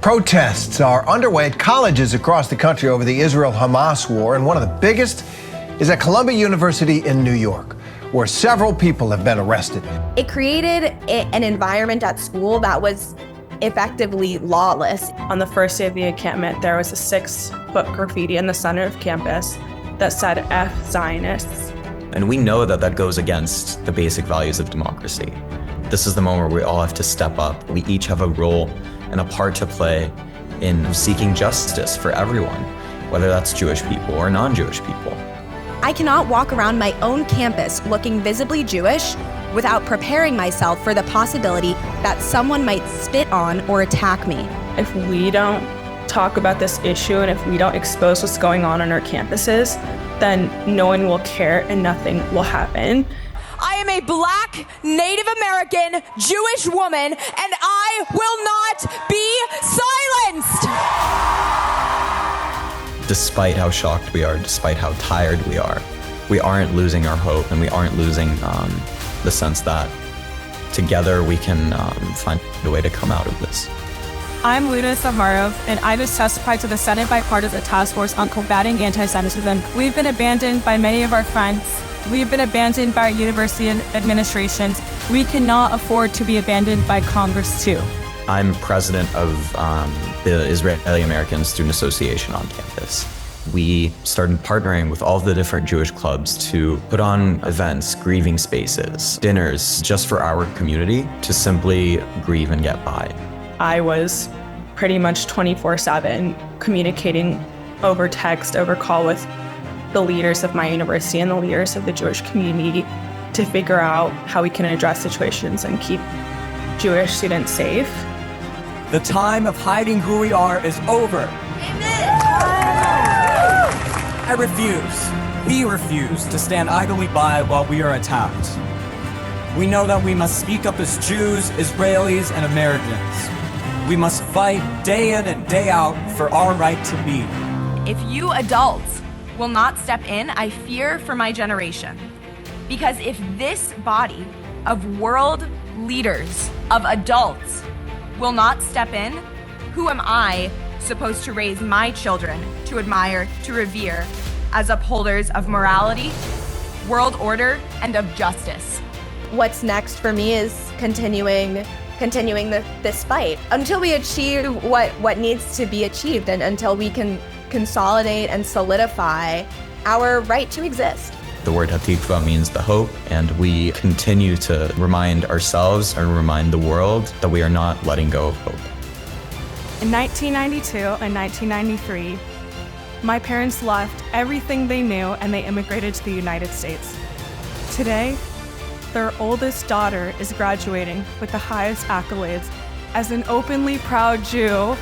Protests are underway at colleges across the country over the Israel-Hamas war, and one of the biggest is at Columbia University in New York, where several people have been arrested. It created an environment at school that was effectively lawless. On the first day of the encampment, there was a 6-foot graffiti in the center of campus that said F Zionists. And we know that that goes against the basic values of democracy. This is the moment where we all have to step up. We each have a role and a part to play in seeking justice for everyone, whether that's Jewish people or non-Jewish people. I cannot walk around my own campus looking visibly Jewish without preparing myself for the possibility that someone might spit on or attack me. If we don't talk about this issue and if we don't expose what's going on our campuses, then no one will care and nothing will happen. I am a Black, Native American, Jewish woman, and I will not be silenced! Despite how shocked we are, despite how tired we aren't losing our hope, and we aren't losing the sense that together we can find a way to come out of this. I'm Luda Isakharov, and I just testified to the Senate Bipartisan Task Force on Combating Anti-Semitism. We've been abandoned by many of our friends. We've been abandoned by our university administrations. We cannot afford to be abandoned by Congress too. I'm president of the Israeli American Student Association on campus. We started partnering with all the different Jewish clubs to put on events, grieving spaces, dinners, just for our community to simply grieve and get by. I was pretty much 24/7 communicating over text, over call with the leaders of my university and the leaders of the Jewish community to figure out how we can address situations and keep Jewish students safe. The time of hiding who we are is over. Amen. I refuse, we refuse to stand idly by while we are attacked. We know that we must speak up as Jews, Israelis, and Americans. We must fight day in and day out for our right to be. If you adults will not step in, I fear for my generation. Because if this body of world leaders, of adults, will not step in, who am I supposed to raise my children to admire, to revere, as upholders of morality, world order, and of justice? What's next for me is continuing this fight until we achieve what needs to be achieved and until we can consolidate and solidify our right to exist. The word Hatikva means the hope, and we continue to remind ourselves and remind the world that we are not letting go of hope. In 1992 and 1993, my parents left everything they knew and they immigrated to the United States. Today, their oldest daughter is graduating with the highest accolades as an openly proud Jew